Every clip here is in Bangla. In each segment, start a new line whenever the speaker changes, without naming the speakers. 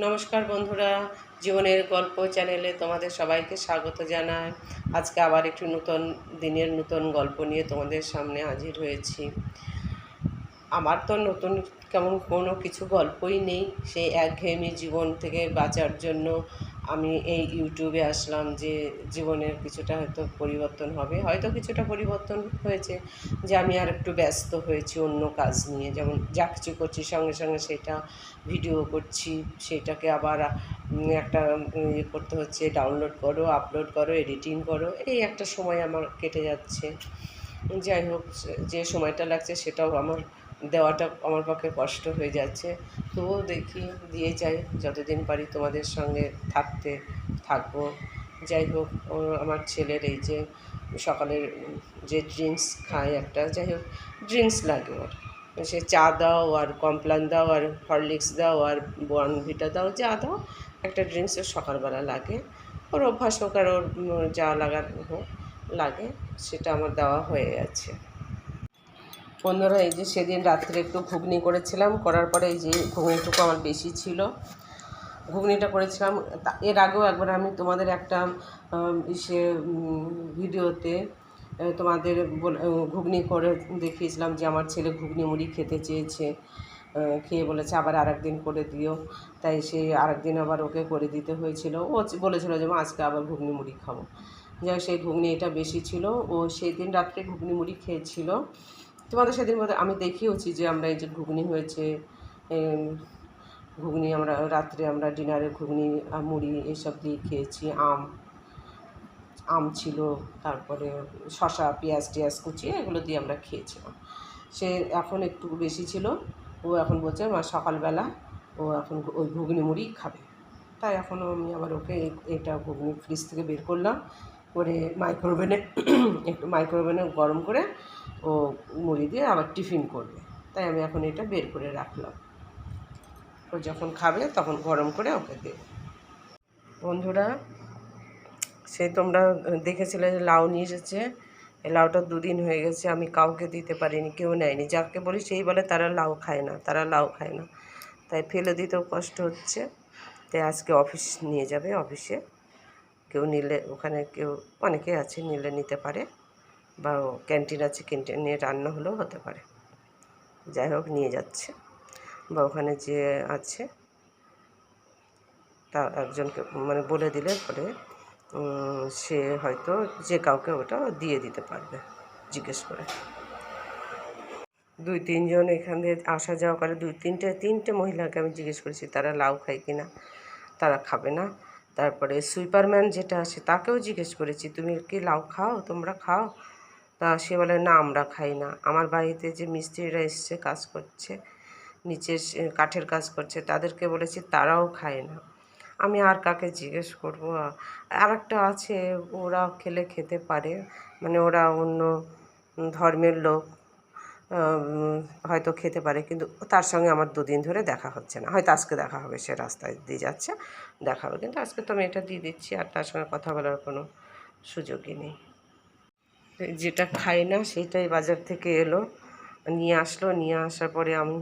নমস্কার বন্ধুরা, জীবনের গল্প চ্যানেলে তোমাদের সবাইকে স্বাগত জানাই। আজকে আবার একটি নতুন দিনের নতুন গল্প নিয়ে তোমাদের সামনে হাজির হয়েছি। আমার তো নতুন কেমন কোনো কিছু গল্পই নেই। সেই একঘেয়েমি জীবন থেকে বাঁচার জন্য আমি এই ইউটিউবে আসলাম যে জীবনের কিছুটা হয়তো পরিবর্তন হবে, হয়তো কিছুটা পরিবর্তন হয়েছে যে আমি আর একটু ব্যস্ত হয়েছি অন্য কাজ নিয়ে। যেমন যা কিছু করছি সঙ্গে সঙ্গে সেটা ভিডিও করছি, সেটাকে আবার একটা ইয়ে করতে হচ্ছে, ডাউনলোড করো, আপলোড করো, এডিটিং করো, এই একটা সময় আমার কেটে যাচ্ছে। যাই হোক, যে সময়টা লাগছে সেটাও আমার দেওয়াটা আমার পক্ষে কষ্ট হয়ে যাচ্ছে। তবুও দেখি দিয়ে যাই, যতদিন পারি তোমাদের সঙ্গে থাকবো। যাই হোক, আমার ছেলের এই যে সকালের যে ড্রিঙ্কস খায় একটা, যাই হোক ড্রিঙ্কস লাগে ওর। সে চা দাও আর কমপ্লান দাও আর হরলিক্স দাও আর বর্নভিটা দাও, যা দাও একটা ড্রিঙ্কস ওর সকালবেলা লাগে। ওর অভ্যাস হোক আর ওর যা লাগার হোক লাগে, সেটা আমার দেওয়া হয়ে গেছে। বন্ধুরা, এই যে সেদিন রাত্রে একটু ঘুগনি করেছিলাম, করার পরে এই যে ঘুগনিটুকু আমার বেশি ছিল, ঘুগনিটা করেছিলাম। এর আগেও একবার আমি তোমাদের একটা ইসে ভিডিওতে তোমাদের ঘুগনি করে দেখিয়েছিলাম যে আমার ছেলে ঘুগনি মুড়ি খেতে চেয়েছে, খেয়ে বলেছে আবার আরেকদিন করে দিও। তাই সে আরেকদিন আবার ওকে করে দিতে হয়েছিল। ও বলেছিল যে মা আজকে আবার ঘুগনি মুড়ি খাবো। যাই সেই ঘুগনি এটা বেশি ছিল, ও সেই দিন রাত্রে ঘুগনি মুড়ি খেয়েছিল। তোমাদের সেদিন মধ্যে আমি দেখিয়েছি যে আমরা এই যে ঘুগনি হয়েছে, ঘুগনি আমরা রাত্রে আমরা ডিনারে ঘুগনি মুড়ি এইসব দিয়ে খেয়েছি। আম ছিল, তারপরে শসা পেঁয়াজ টিয়াজ কুচিয়ে এগুলো দিয়ে আমরা খেয়েছিলাম। সে এখন একটু বেশি ছিল, ও এখন বলছে মা সকালবেলা ও এখন ওই ঘুগনি মুড়ি খাবে। তাই এখনও আমি আবার ওকে এটা ঘুগনি ফ্রিজ থেকে বের করলাম, করে মাইক্রোওভেনে একটু মাইক্রোওভেনে গরম করে ও মুড়ি দিয়ে আবার টিফিন করবে। তাই আমি এখন এটা বের করে রাখলাম, ও যখন খাবে তখন গরম করে ওকে দেব। বন্ধুরা, সেই তোমরা দেখেছিলে যে লাউ নিয়ে এসেছে, এই লাউটা 2 দিন হয়ে গেছে, আমি কাউকে দিতে পারিনি, কেউ নেয়নি। যাকে বলি সেই বলে তারা লাউ খায় না, তারা লাউ খায় না। তাই ফেলে দিতেও কষ্ট হচ্ছে। তাই আজকে অফিস নিয়ে যাবে, অফিসে কেউ নিলে ওখানে কেউ অনেকে আছে, নিলে নিতে পারে, বা ক্যান্টিন আছে, ক্যান্টিনে রান্না হলেও হতে পারে। যাই হোক নিয়ে যাচ্ছে, বা ওখানে যে আছে তা একজনকে মানে বলে দিলে পরে সে হয়তো যে কাউকে ওটা দিয়ে দিতে পারবে জিজ্ঞেস করে। 2-3 জন এখান দিয়ে আসা যাওয়া করে, 2-3টে মহিলাকে আমি জিজ্ঞেস করেছি তারা লাউ খায় কি না, তারা খাবে না। তারপরে সুইপারম্যান যেটা আছে তাকেও জিজ্ঞেস করেছি তুমি কি লাউ খাও, তোমরা খাও? তা সে বলে না আমরা খাই না। আমার বাড়িতে যে মিস্ত্রিরা এসছে কাজ করছে, নিচে কাঠের কাজ করছে, তাদেরকে বলেছি তারাও খায় না। আমি আর কাকে জিজ্ঞেস করবো? আর একটা আছে, ওরা খেতে পারে, মানে ওরা অন্য ধর্মের লোক, হয়তো খেতে পারে, কিন্তু তার সঙ্গে আমার 2 দিন ধরে দেখা হচ্ছে না। হয়তো আজকে দেখা হবে, সে রাস্তায় দিয়ে যাচ্ছে, দেখা হবে, কিন্তু আজকে তো আমি এটা দিয়ে দিচ্ছি আর তার সঙ্গে কথা বলার কোনো সুযোগই নেই। যেটা খাই না সেটাই বাজার থেকে এলো, নিয়ে আসলো, নিয়ে আসার পরে আমি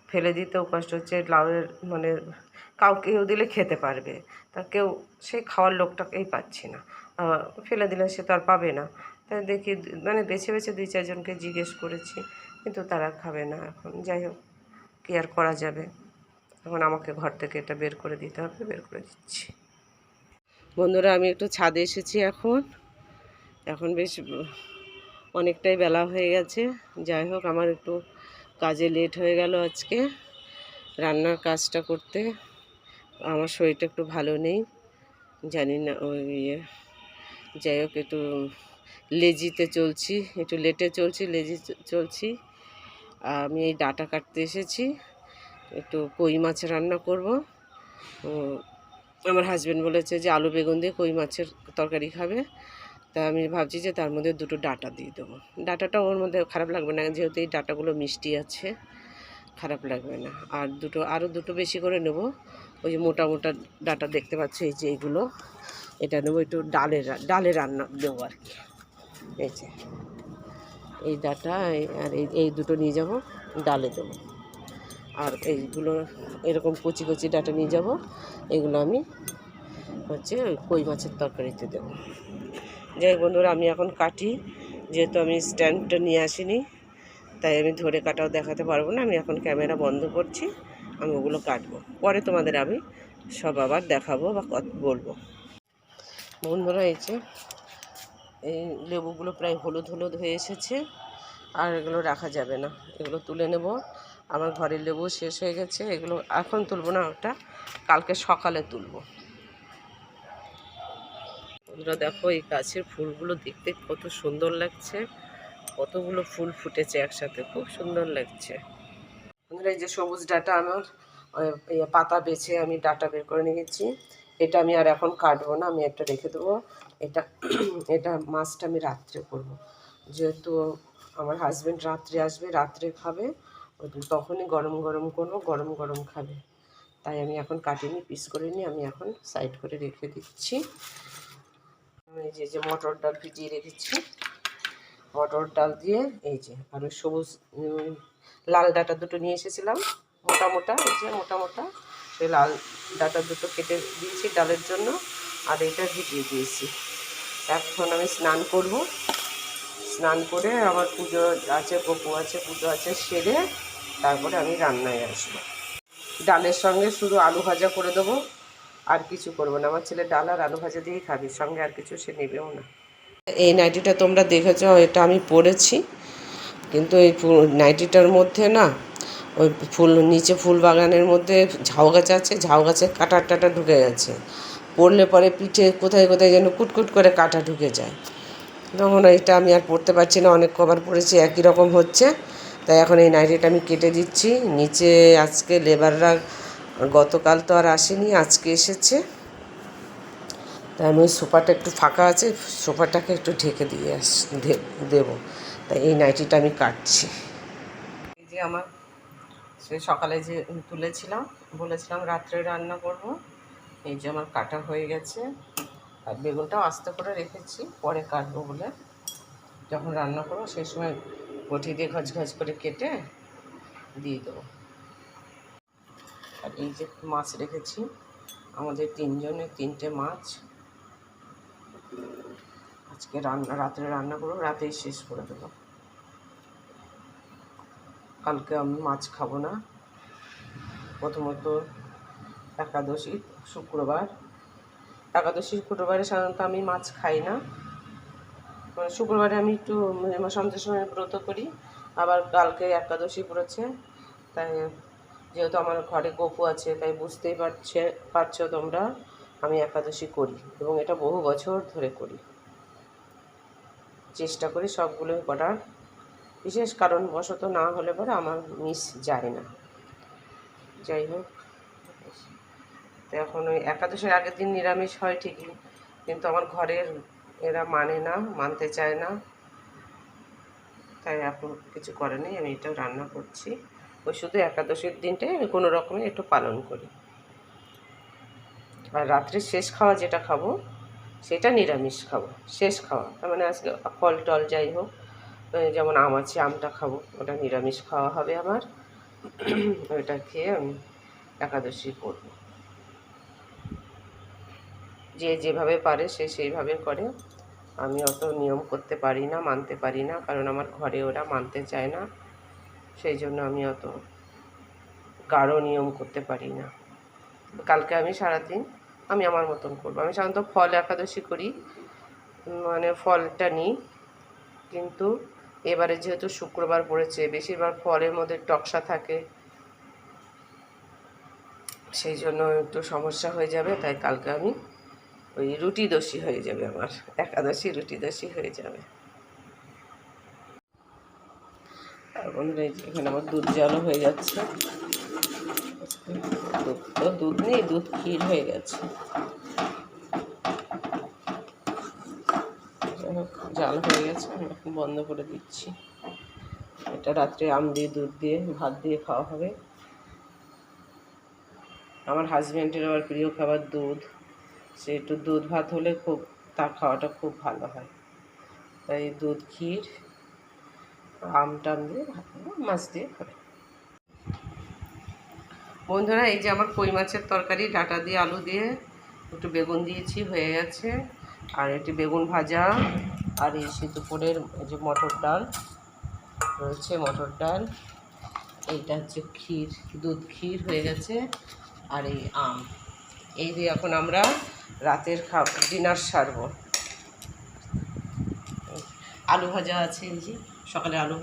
ফেলে দিতেও কষ্ট হচ্ছে। লাউয়ের মানে কেউ দিলে খেতে পারবে, তা কেউ সেই খাওয়ার লোকটাকেই পাচ্ছি না। ফেলে দিলে সে তো আর পাবে না। তাই দেখি মানে বেছে বেছে 2-4 জনকে জিজ্ঞেস করেছি, কিন্তু তারা খাবে না। এখন যাই হোক, কী আর করা যাবে, এখন আমাকে ঘর থেকে এটা বের করে দিতে হবে, বের করে দিচ্ছি। বন্ধুরা, আমি একটু ছাদে এসেছি, এখন বেশ অনেকটাই বেলা হয়ে গেছে। যাই হোক, আমার একটু কাজে লেট হয়ে গেল আজকে রান্নার কাজটা করতে। আমার শরীরটা একটু ভালো নেই, জানি না ওই যাই হোক একটু লেজিতে চলছি, একটু লেটে চলছি, চলছি। আমি এই ডাঁটা কাটতে এসেছি, একটু কই মাছ রান্না করব। আমার হাজব্যান্ড বলেছে যে আলু বেগুন দিয়ে কই মাছের তরকারি খাবে, তা আমি ভাবছি যে তার মধ্যে 2টো ডাঁটা দিয়ে দেবো। ডাঁটাটা ওর মধ্যে খারাপ লাগবে না, যেহেতু এই ডাঁটাগুলো মিষ্টি আছে, খারাপ লাগবে না। আর আরও দুটো বেশি করে নেব। ওই যে মোটা মোটা ডাঁটা দেখতে পাচ্ছি, এই যে এইগুলো, এটা নেবো, একটু ডালে রান্না দেবো আর কি। এই যে এই ডাঁটা আর এই 2টো নিয়ে যাব, ডালে দেবো। আর এইগুলো এরকম কচি কচি ডাঁটা নিয়ে যাব, এগুলো আমি হচ্ছে কই মাছের তরকারিতে দেবো। যাই বন্ধুরা, আমি এখন কাটি, যেহেতু আমি স্ট্যান্ডটা নিয়ে আসিনি তাই আমি ধরে কাটাও দেখাতে পারবো না। আমি এখন ক্যামেরা বন্ধ করছি, আমি ওগুলো কাটবো, পরে তোমাদের আমি সব আবার দেখাবো বা বলবো। বন্ধুরা, এই লেবুগুলো প্রায় হলুদ হলুদ হয়ে এসেছে, আর এগুলো রাখা যাবে না, এগুলো তুলে নেব। আমার ঘরের লেবু শেষ হয়ে গেছে, এগুলো এখন তুলবো না, ওটা কালকে সকালে তুলবো। বন্ধুরা দেখো, এই গাছের ফুলগুলো দেখতে কত সুন্দর লাগছে, কতগুলো ফুল ফুটেছে একসাথে, খুব সুন্দর লাগছে। বন্ধুরা, এই যে সবুজ ডাঁটা, আমার পাতা বেছে আমি ডাঁটা বের করে নিয়েছি, এটা আমি আর এখন কাটবো না, আমি একটা রেখে দেবো। এটা এটা মাছটা আমি রাত্রে করব, যেহেতু আমার হাজব্যান্ড রাত্রে আসবে, রাত্রে খাবে, তখনই গরম গরম করবো, গরম গরম খাবে, তাই আমি এখন কাটিনি, পিস করে নিই, আমি এখন সাইড করে রেখে দিচ্ছি। আমি যে মটর ডাল ভিজিয়ে রেখেছি, মটর ডাল দিয়ে এই যে, আর ওই সবুজ লাল ডাঁটা দুটো নিয়ে এসেছিলাম, মোটা মোটা, এই যে মোটা মোটা, সেই লাল ডাঁটা দুটো কেটে দিয়েছি ডালের জন্য, আর এটা ভিজিয়ে দিয়েছি। এখন আমি স্নান করব, স্নান করে আমার পুজো আছে, গপু আছে, পুজো আছে, সেরে তারপরে আমি রান্নায় আসবো। ডালের সঙ্গে শুধু আলু ভাজা করে দেবো, আর কিছু করবো না। আমার ছেলে ডাল আর আলু ভাজা দিয়েই খাবি, সঙ্গে আর কিছু সে নেবেও না। এই নাইটিটা তোমরা দেখেছ, এটা আমি পরেছি, কিন্তু এই নাইটিটার মধ্যে না, ওই নিচে ফুল বাগানের মধ্যে ঝাউ গাছ আছে, ঝাউ গাছে কাঁটা টাটা ঢুকে গেছে, পরলে পরে পিঠে কোথায় কোথায় যেন কুটকুট করে কাঁটা ঢুকে যায়, তখন এটা আমি আর পরতে পারছি না, অনেক কভার পরেছি, একই রকম হচ্ছে, তাই এখন এই নাইটিটা আমি কেটে দিচ্ছি। নিচে আজকে লেবাররা গতকাল তো আর আসেনি, আজকে এসেছে, তাই আমি ওই সোফাটা একটু ফাঁকা আছে, সোফাটাকে একটু ঢেকে দিয়ে দেবো, তাই এই নাইটিটা আমি কাটছি। এই যে আমার সে সকালে যে তুলেছিলাম, বলেছিলাম রাত্রে রান্না করব, এই যে আমার কাটা হয়ে গেছে, আর বেগুনটাও আস্তে করে রেখেছি, পরে কাটবো বলে, যখন রান্না করবো সেই সময় বটি দিয়ে ঘচ করে কেটে দিয়ে দেবো। আর এই যে মাছ রেখেছি, আমাদের তিনজনের 3টে মাছ, আজকে রাত্রে রান্না করবো, রাতেই শেষ করে দেবো, কালকে আমি মাছ খাবো না। প্রথমত একাদশী শুক্রবারে সাধারণত আমি মাছ খাই না, শুক্রবারে আমি একটু সন্তোষের ব্রত করি, আবার কালকে একাদশী পড়েছে, তাই যেহেতু আমার ঘরে গপু আছে, তাই বুঝতেই পারছো তোমরা, আমি একাদশী করি, এবং এটা বহু বছর ধরে করি, চেষ্টা করি সবগুলো করার, বিশেষ কারণবশত না হলে পরে আমার মিস যায় না। যাই হোক, তো এখন ওই একাদশীর আগের দিন নিরামিষ হয় ঠিকই, কিন্তু আমার ঘরের এরা মানতে চায় না, তাই এখন কিছু করে নেই, আমি এটা রান্না করছি। ওই শুধু একাদশীর দিনটাই আমি কোনো রকমে একটু পালন করি, আর রাত্রে শেষ খাওয়া যেটা খাবো সেটা নিরামিষ খাবো, শেষ খাওয়া, তার মানে আজকে ফল টল যাই হোক, যেমন আম আছে, আমটা খাবো, ওটা নিরামিষ খাওয়া হবে আমার, ওইটা খেয়ে আমি একাদশী করব। যে যেভাবে পারে সে সেইভাবে করে, আমি অত নিয়ম করতে পারি না, মানতে পারি না, কারণ আমার ঘরে ওরা মানতে চায় না, সেই জন্য আমি অত গাঢ় নিয়ম করতে পারি না। কালকে আমি সারাদিন আমি আমার মতন করবো। আমি সাধারণত ফল একাদশী করি, মানে ফলটা নিই, কিন্তু এবারে যেহেতু শুক্রবার পড়েছে, বেশিরভাগ ফলের মধ্যে টকসা থাকে, সেই জন্য একটু সমস্যা হয়ে যাবে, তাই কালকে আমি ওই রুটি দোষী হয়ে যাবে, আমার একাদশী রুটি দোষী হয়ে যাবে। আর বন্ধুরা, এখানে আমার দুধ জলও হয়ে যাচ্ছে, দুধ নেই, দুধ ক্ষীর হয়ে গেছে, জাল হয়ে গেছে, আমি এখন বন্ধ করে দিচ্ছি। এটা রাত্রে আম দিয়ে দুধ দিয়ে ভাত দিয়ে খাওয়া হবে। আমার হাজব্যান্ডের আবার প্রিয় খাবার দুধ, সে একটু দুধ ভাত হলে খুব, তার খাওয়াটা খুব ভালো হয়, তাই দুধ ক্ষীর আম টাম দিয়ে ভাত মাছ দিয়ে খাবে। বন্ধুরা, এই যে আমার কই মাছের তরকারি ডাঁটা দিয়ে আলু দিয়ে একটু বেগুন দিয়েছি, হয়ে গেছে। আর এটি বেগুন ভাজা, আর এই দুপুরের এই যে মটর ডাল রয়েছে, মটর ডাল। এইটা হচ্ছে ক্ষীর, দুধ ক্ষীর হয়ে গেছে। আর এই আম। এই দিয়ে এখন আমরা রাতের ডিনার সারবো। আলু ভাজা আছে, এই যে সকালে আলু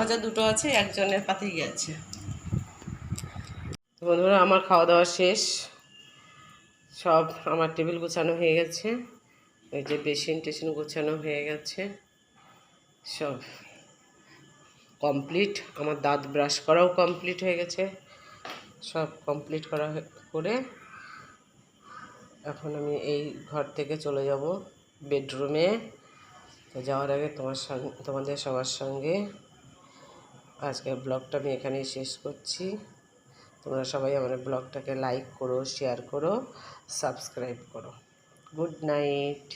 ভাজা দুটো আছে, একজনের পাতেই গেছে। বন্ধুরা, আমার খাওয়া দাওয়া শেষ, সব আমার টেবিল গোছানো হয়ে গেছে, এই যে বেসিন টেসিন গোছানো হয়ে গেছে, সব কমপ্লিট। আমার দাঁত ব্রাশ করাও কমপ্লিট হয়ে গেছে, সব কমপ্লিট করে এখন আমি এই ঘর থেকে চলে যাব বেডরুমে। তো যাওয়ার আগে তোমাদের সবার সঙ্গে আজকের ব্লগটা আমি এখানেই শেষ করছি। তোমরা সবাই আমার ব্লগটাকে লাইক করো, শেয়ার করো, সাবস্ক্রাইব করো। Good night.